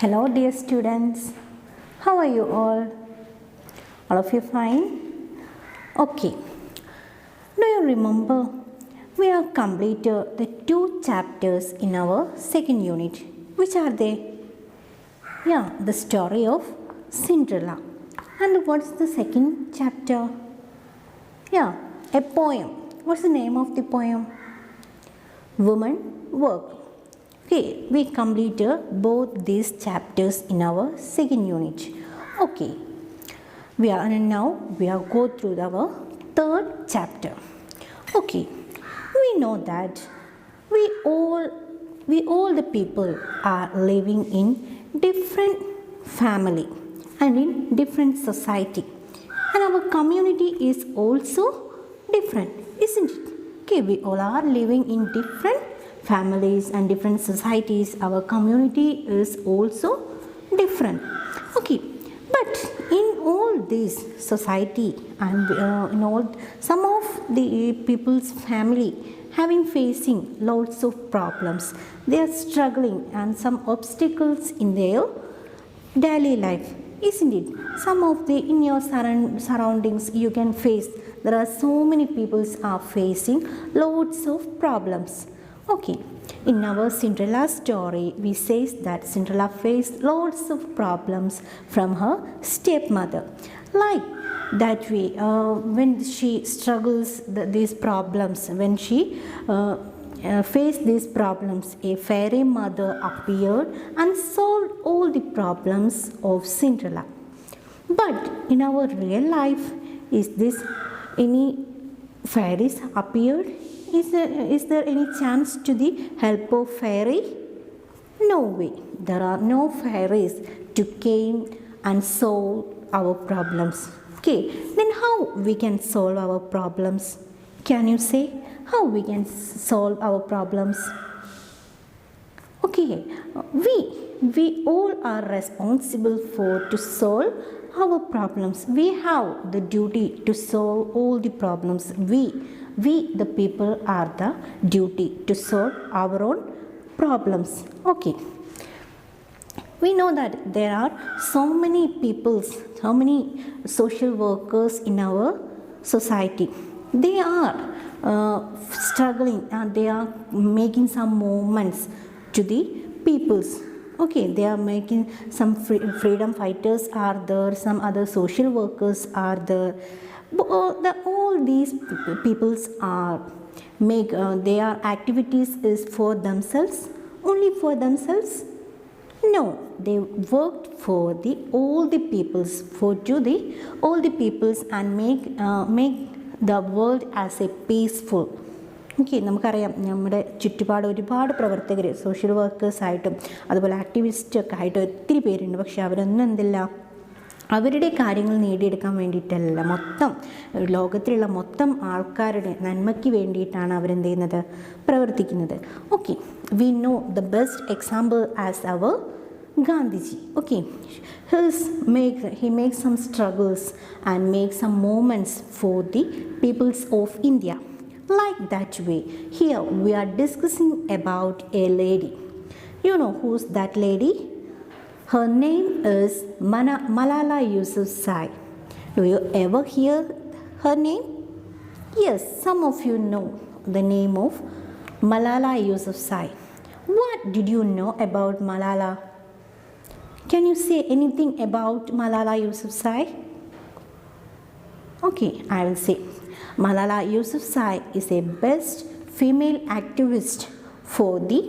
Hello dear students, how are you all? All of you fine? Okay, do you remember we have completed the 2 chapters in our second unit. Which are they? Yeah, the story of Cinderella. And what's the second chapter? Yeah, a poem. What's the name of the poem? Woman Work. Okay, we completed both these chapters in our second unit. Okay, we are go through our third chapter. Okay, we know that we all the people are living in different family and in different society, and our community is also different, isn't it? Okay, we all are living in different families and different societies. Our community is also different. Okay, but in all this society and in all some of the people's family facing lots of problems. They are struggling and some obstacles in their daily life, isn't it? Some of the in your surroundings you can face. There are so many people are facing lots of problems. Okay, in our Cinderella story, we say that Cinderella faced lots of problems from her stepmother. Like that way, when she struggles these problems, when she faced these problems, a fairy mother appeared and solved all the problems of Cinderella. But in our real life, is this any fairies appeared? Is there any chance to the help of fairy? No way. There are no fairies to came and solve our problems. Okay, then how we can solve our problems? Can you say how we can solve our problems? Okay, we all are responsible for to solve our problems. We have the duty to solve all the problems. We the people are the duty to solve our own problems. Okay, we know that there are so many people, so many social workers in our society. They are struggling and they are making some movements to the peoples. Okay, they are making some freedom fighters are there, some other social workers are there. All these peoples are their activities is for themselves, only for themselves. No, they worked for all the peoples, all the peoples, and make the world as a peaceful. Okay, നമുക്കറിയാം നമ്മുടെ ചുറ്റുപാട് ഒരുപാട് പ്രവർത്തകർ social വർക്കേഴ്സായിട്ടും അതുപോലെ ആക്ടിവിസ്റ്റൊക്കെ ആയിട്ടും ഒത്തിരി പേരുണ്ട്. പക്ഷെ അവരൊന്നും എന്തില്ല, അവരുടെ കാര്യങ്ങൾ നേടിയെടുക്കാൻ വേണ്ടിയിട്ടല്ല, മൊത്തം ലോകത്തിലുള്ള മൊത്തം ആൾക്കാരുടെ നന്മയ്ക്ക് വേണ്ടിയിട്ടാണ് അവരെന്ത് ചെയ്യുന്നത്, പ്രവർത്തിക്കുന്നത്. Okay, we know the best example as our Gandhiji. Okay, he makes some struggles and makes some movements for the peoples of India. Like that way, here we are discussing about a lady. You know who's that lady? Her name is Malala Yousafzai. Do you ever hear her name? Yes, some of you know the name of Malala Yousafzai. What did you know about Malala? Can you say anything about Malala Yousafzai? Okay, I will say. Malala Yousafzai is a best female activist for the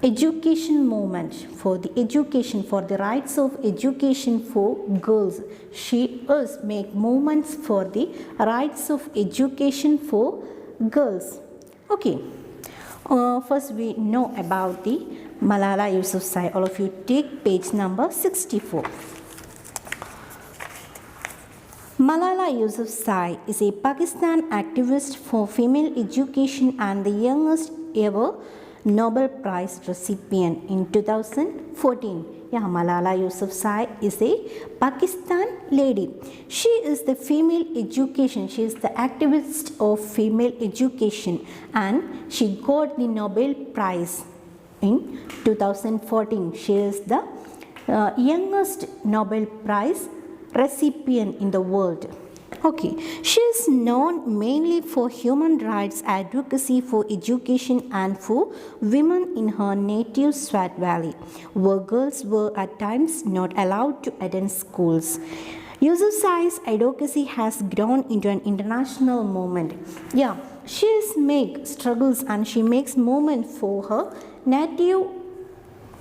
education movement, for the education, for the rights of education for girls. She is make movements for the rights of education for girls. Okay, first we know about the Malala Yousafzai. All of you take page number 64. Malala Yousafzai is a Pakistan activist for female education and the youngest ever Nobel Prize recipient in 2014. Yeah, Malala Yousafzai is a Pakistan lady. She is the female education. She is the activist of female education and she got the Nobel Prize in 2014. She is the youngest Nobel Prize recipient in the world. Okay, she is known mainly for human rights advocacy for education and for women in her native Swat Valley, where girls were at times not allowed to attend schools. Yousafzai's advocacy has grown into an international movement. Yeah, she has made struggles and she makes movement for her native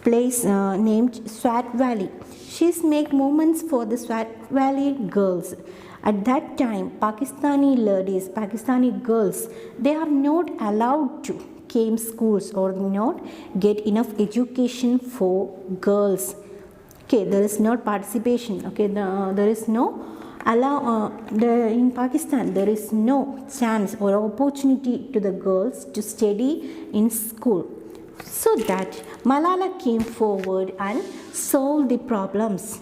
place named Swat Valley. She's make movements for the Swat Valley girls. At that time, Pakistani ladies, Pakistani girls, they are not allowed to came schools or not get enough education for girls. Okay, there is not participation. Okay, there is no in Pakistan there is no chance or opportunity to the girls to study in school. So that Malala came forward and solved the problems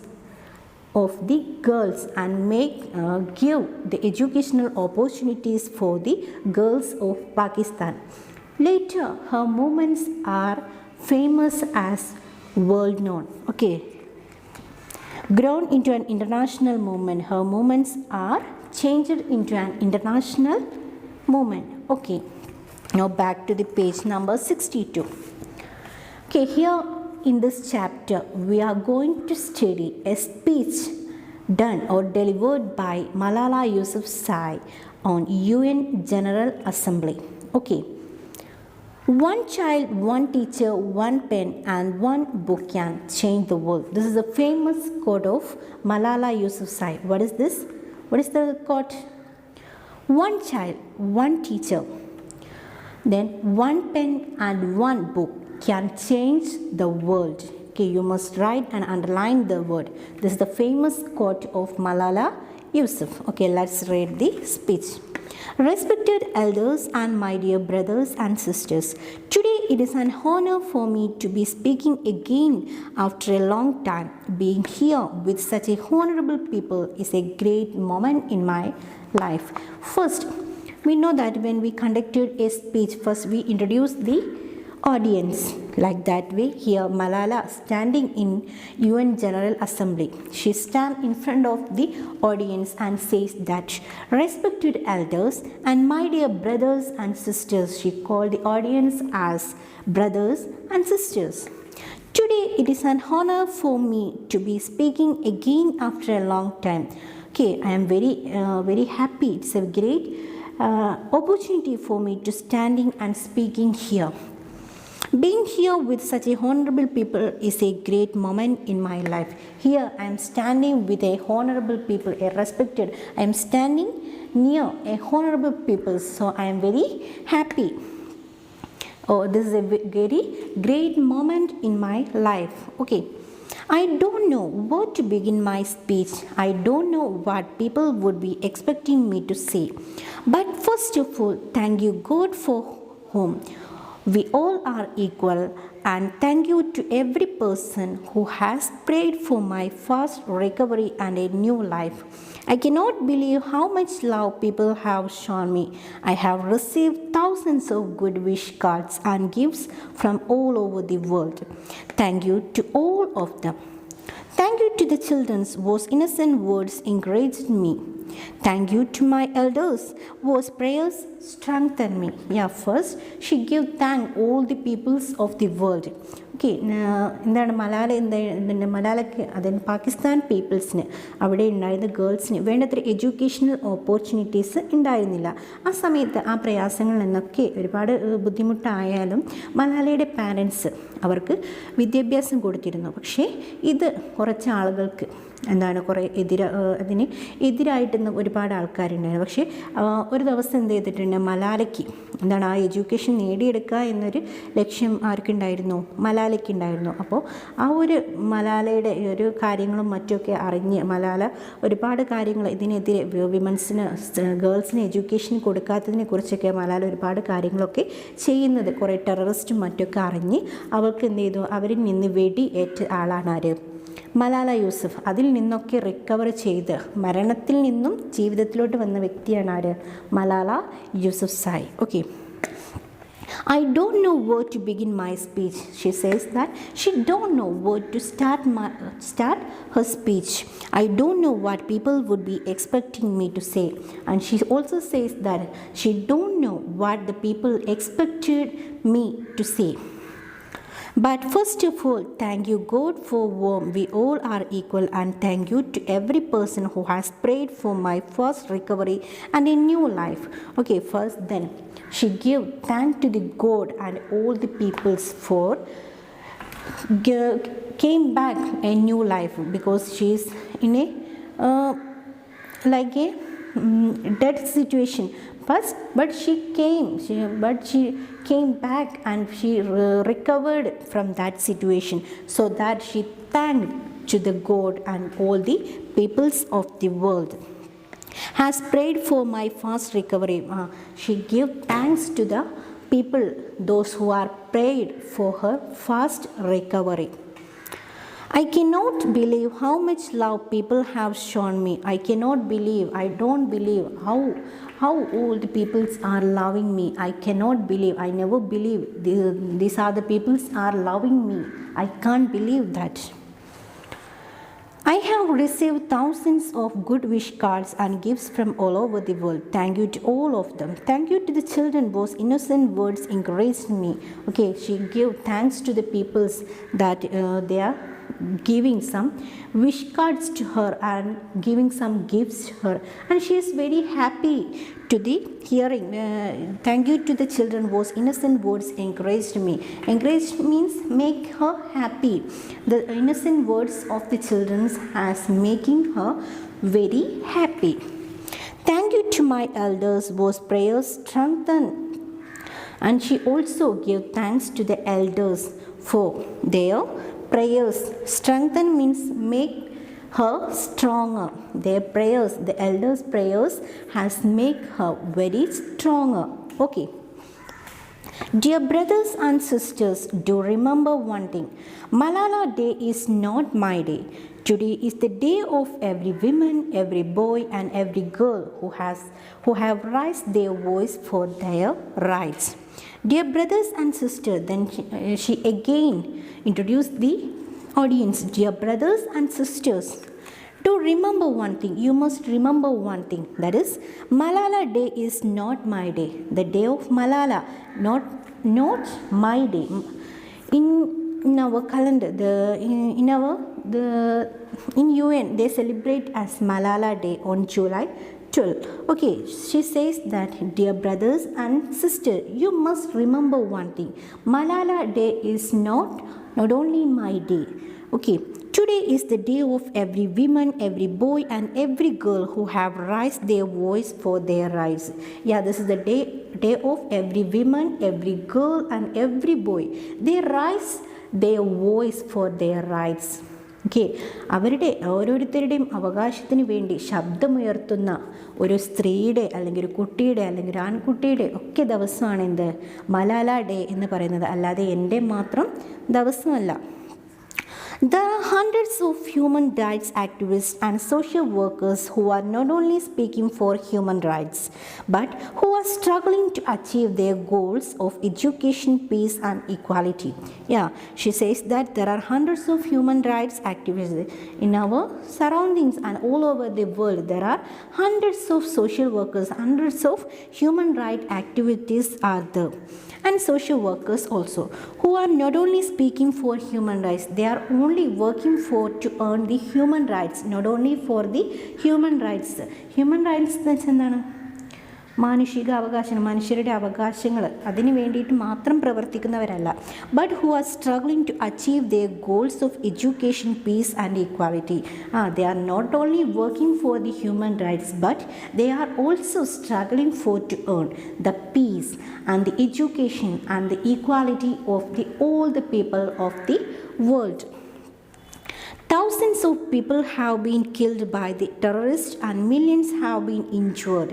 of the girls and give the educational opportunities for the girls of Pakistan. Later, her movements are famous as world known. Okay, grown into an international movement. Her movements are changed into an international movement. Okay, now back to the page number 62. Okay, here in this chapter we are going to study a speech done or delivered by Malala Yousafzai on UN General Assembly. Okay, one child, one teacher, one pen and one book can change the world. This is a famous quote of Malala Yousafzai. What is this? What is the quote? One child, one teacher, then one pen and one book can change the world. Okay, you must write and underline the word. This is the famous quote of Malala Yousaf. Okay, let's read the speech. Respected elders and my dear brothers and sisters, today it is an honor for me to be speaking again after a long time. Being here with such a honorable people is a great moment in my life. First, we know that when we conducted a speech, first we introduced the audience. Like that way, here Malala standing in UN General Assembly, she stands in front of the audience and says that respected elders and my dear brothers and sisters. She called the audience as brothers and sisters. Today it is an honor for me to be speaking again after a long time. Okay, I am very happy. It's a great opportunity for me to standing and speaking here. Being here with such a honorable people is a great moment in my life. Here I am standing with a honorable people, a respected. I am standing near a honorable people, so I am very happy. Oh, this is a very great moment in my life. Okay, I don't know where to begin my speech. I don't know what people would be expecting me to say. But first of all, thank you God for whom we all are equal, and thank you to every person who has prayed for my fast recovery and a new life. I cannot believe how much love people have shown me. I have received thousands of good wish cards and gifts from all over the world. Thank you to all of them. Thank you to the children whose innocent words encouraged me. Thank you to my elders whose prayers strengthened me. Yeah, first she gave thank all the peoples of the world. Okay, എന്താണ് മലാലയ്ക്ക് അതായത് പാകിസ്ഥാൻ പീപ്പിൾസിന് അവിടെ ഉണ്ടായിരുന്ന ഗേൾസിന് വേണ്ടത്ര educational opportunities ഉണ്ടായിരുന്നില്ല. ആ സമയത്ത് ആ പ്രയാസങ്ങളിൽ നിന്നൊക്കെ ഒരുപാട് ബുദ്ധിമുട്ടായാലും മലാലയുടെ പാരൻസ് അവർക്ക് വിദ്യാഭ്യാസം കൊടുത്തിരുന്നു. പക്ഷേ ഇത് കുറച്ച് ആളുകൾക്ക് കുറേ അതിന് എതിരായിട്ട് ഒരുപാട് ആൾക്കാരുണ്ടായിരുന്നു. പക്ഷേ ഒരു ദിവസം എന്ത് ചെയ്തിട്ടുണ്ട്, മലാലയ്ക്ക് ആ എഡ്യൂക്കേഷൻ നേടിയെടുക്കുക എന്നൊരു ലക്ഷ്യം ആർക്കുണ്ടായിരുന്നു, മലാലയ്ക്ക് ഉണ്ടായിരുന്നു. അപ്പോൾ ആ ഒരു മലാലയുടെ ഒരു കാര്യങ്ങളും മറ്റുമൊക്കെ അറിഞ്ഞ് മലാല ഒരുപാട് കാര്യങ്ങൾ ഇതിനെതിരെ വിമൻസിന് ഗേൾസിന് എഡ്യൂക്കേഷൻ കൊടുക്കാത്തതിനെ കുറിച്ചൊക്കെ മലാല ഒരുപാട് കാര്യങ്ങളൊക്കെ ചെയ്യുന്നത് കുറേ ടെററിസ്റ്റും മറ്റൊക്കെ അറിഞ്ഞ് അവർക്ക് എന്ത് ചെയ്തു, അവരിൽ നിന്ന് വെടിയേറ്റ ആളാണ് ആര്, മലാല യൂസഫ്. അതിൽ നിന്നൊക്കെ റിക്കവർ ചെയ്ത് മരണത്തിൽ നിന്നും ജീവിതത്തിലോട്ട് വന്ന വ്യക്തിയാണ് ആര്, Malala Yousafzai. Okay, I don't know where to begin my speech. She says that she don't know where to start her speech. I don't know what people would be expecting me to say. And she also says that she don't know what the people expected me to say. But first of all, thank you God for whom we all are equal, and thank you to every person who has prayed for my fast recovery and a new life. Okay, first then she gave thanks to the God and all the peoples for came back a new life, because she is in a like a dead situation first, but she came back and she recovered from that situation, so that she thanked to the God and all the peoples of the world. Has prayed for my fast recovery. She gave thanks to the people, those who are prayed for her fast recovery. I cannot believe how much love people have shown me. I don't believe how all the peoples are loving me. I cannot believe, I never believe these are the peoples are loving me. I can't believe that. I have received thousands of good wish cards and gifts from all over the world. Thank you to all of them. Thank you to the children whose innocent words encouraged me. Okay, she gave thanks to the peoples that they are giving some wish cards to her and giving some gifts to her, and she is very happy to the hearing. Thank you to the children whose innocent words encouraged me. Encouraged means make her happy. The innocent words of the children has making her very happy. Thank you to my elders whose prayers strengthened, and she also gave thanks to the elders for their prayers. Strengthen means make her stronger. Their prayers, the elders' prayers has make her very stronger. Okay. Dear brothers and sisters, do remember one thing. Malala Day is not my day. Today is the day of every woman, every boy and every girl who have raised their voice for their rights. Dear brothers and sisters, then she again introduced the audience. Dear brothers and sisters, do remember one thing. You must remember one thing. That is, Malala Day is not my day. The day of Malala, not my day. In our calendar, in UN, they celebrate as Malala Day on July 12. Okay, she says that, dear brothers and sisters, you must remember one thing. Malala Day is not only my day. Okay, today is the day of every woman, every boy and every girl who have raised their voice for their rights. Yeah, this is the day of every woman, every girl and every boy. They raise their voice for their rights. Okay, അവരുടെ ഓരോരുത്തരുടെയും അവകാശത്തിന് വേണ്ടി ശബ്ദമുയർത്തുന്ന ഒരു സ്ത്രീയുടെ അല്ലെങ്കിൽ ഒരു കുട്ടിയുടെ അല്ലെങ്കിൽ ഒരു ആൺകുട്ടിയുടെ ഒക്കെ ദിവസമാണ് എന്ത് മലാല ഡേ എന്ന് പറയുന്നത്, അല്ലാതെ എൻ്റെ മാത്രം ദിവസമല്ല. There are hundreds of human rights activists and social workers who are not only speaking for human rights, but who are struggling to achieve their goals of education, peace and equality. Yeah, she says that there are hundreds of human rights activists in our surroundings and all over the world. There are hundreds of social workers, hundreds of human rights activities are there. And social workers also, who are not only speaking for human rights, they are only working for to earn the human rights, not only for the human rights. Human rights എന്ന് വെച്ചാൽ എന്താണ്? മാനുഷിക അവകാശങ്ങൾ, മനുഷ്യരുടെ അവകാശങ്ങൾ, അതിന് വേണ്ടിയിട്ട് മാത്രം പ്രവർത്തിക്കുന്നവരല്ല. But who are struggling to achieve their goals of education, peace and equality. They are not only working for the human rights, but they are also struggling for to earn the peace and the education and the equality of the all the people of the world. Thousands of people have been killed by the terrorists and millions have been injured.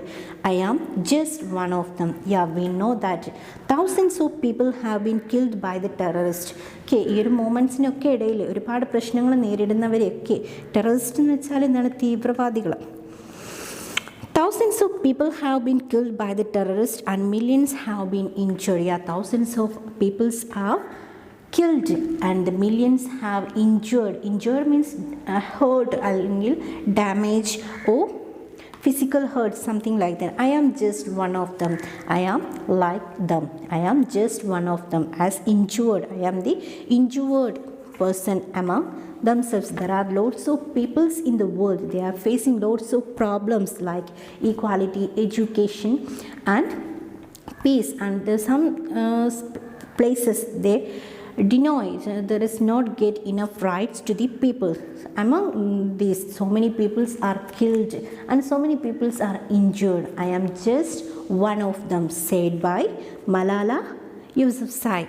I am just one of them. Yeah, we know that thousands of people have been killed by the terrorists. Okay, ഈ ഒരു മൂമെൻറ്റ്സിനൊക്കെ ഇടയിൽ ഒരുപാട് പ്രശ്നങ്ങൾ നേരിടുന്നവരെയൊക്കെ terrorist എന്ന് വെച്ചാൽ എന്താണ്? തീവ്രവാദികൾ. Thousands of people have been killed by the terrorists and millions have been injured. Yeah, thousands of people have killed and the millions have injured. Injured means hurt അല്ലെങ്കിൽ damage or physical hurt, something like that. I am just one of them. I am like them. I am just one of them. As injured, I am the injured person among themselves. There are lots of peoples in the world. They are facing lots of problems like equality, education and peace. And there's some places they deny there is not get enough rights to the people. Among these, so many peoples are killed and so many peoples are injured. I am just one of them, said by Malala Yousafzai.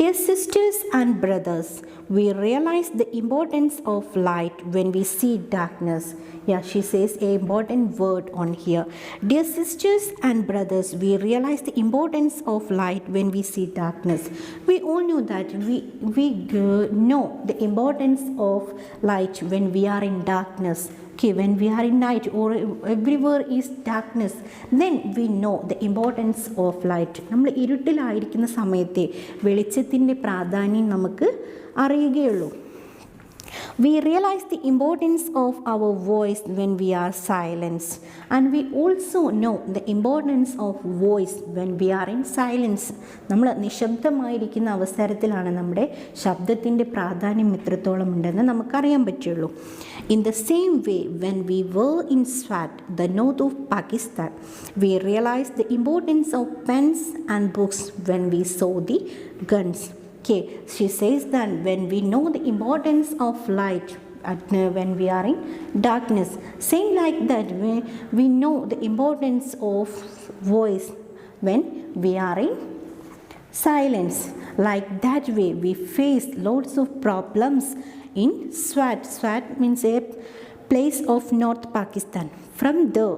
Dear sisters and brothers, we realize the importance of light when we see darkness. Yeah, she says an important word on here. Dear sisters and brothers, we realize the importance of light when we see darkness. We all know that we know the importance of light when we are in darkness. Okay, when we are in night or everywhere is darkness, then we know the importance of light. നമ്മൾ ഇരുട്ടിലായിരിക്കുന്ന സമയത്തെ വെളിച്ചത്തിൻ്റെ പ്രാധാന്യം നമുക്ക് അറിയുകയുള്ളൂ. We realize the importance of our voice when we are silenced, and we also know the importance of voice when we are in silence. നമ്മൾ നിശബ്ദമായിരിക്കുന്ന അവസരത്തിലാണ് നമ്മുടെ ശബ്ദത്തിൻ്റെ പ്രാധാന്യം എത്രത്തോളം ഉണ്ടെന്ന് നമുക്കറിയാൻ പറ്റുള്ളൂ. In the same way, when we were in Swat, the north of Pakistan, we realized the importance of pens and books when we saw the guns. Okay, she says that when we know the importance of light when we are in darkness, same like that we know the importance of voice when we are in silence. Like that way we face lots of problems in Swat. Swat means a place of North Pakistan. From there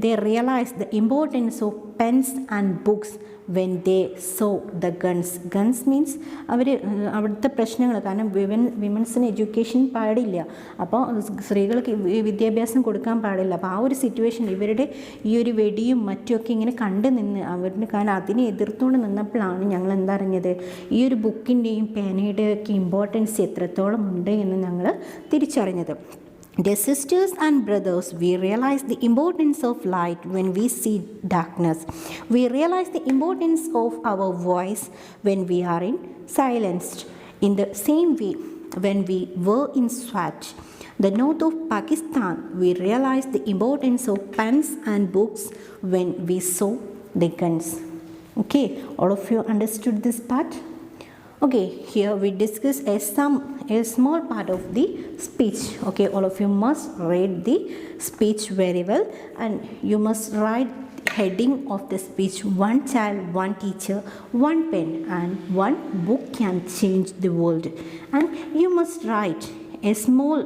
they realized the importance of pens and books when they saw the guns. Guns means അവിടുത്തെ പ്രശ്നങ്ങൾ, കാരണം വിമൻസിന് education പാടില്ല, അപ്പോൾ സ്ത്രീകൾക്ക് വിദ്യാഭ്യാസം കൊടുക്കാൻ പാടില്ല. അപ്പോൾ ആ ഒരു സിറ്റുവേഷൻ ഇവരുടെ ഈ ഒരു വെടിയും മറ്റുമൊക്കെ ഇങ്ങനെ കണ്ടു നിന്ന് അവരുടെ, കാരണം അതിനെ എതിർത്തുകൊണ്ട് നിന്നപ്പോഴാണ് ഞങ്ങൾ എന്തറിഞ്ഞത് ഈ ഒരു ബുക്കിൻ്റെയും പേനയുടെയും ഒക്കെ ഇമ്പോർട്ടൻസ് എത്രത്തോളം ഉണ്ട് എന്ന് ഞങ്ങൾ തിരിച്ചറിഞ്ഞത്. Dear sisters and brothers, we realize the importance of light when we see darkness. We realize the importance of our voice when we are in silence. In the same way, when we were in Swat, the north of Pakistan, we realized the importance of pens and books when we saw the guns. Okay, all of you understood this part? Okay, here we discuss a small part of the speech. Okay, all of you must read the speech very well and you must write heading of the speech: one child, one teacher, one pen and one book can change the world. And you must write a small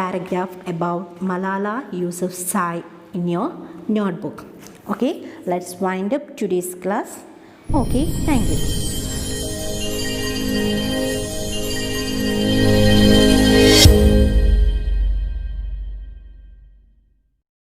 paragraph about Malala Yousafzai in your notebook. Okay, let's wind up today's class. Okay, thank you.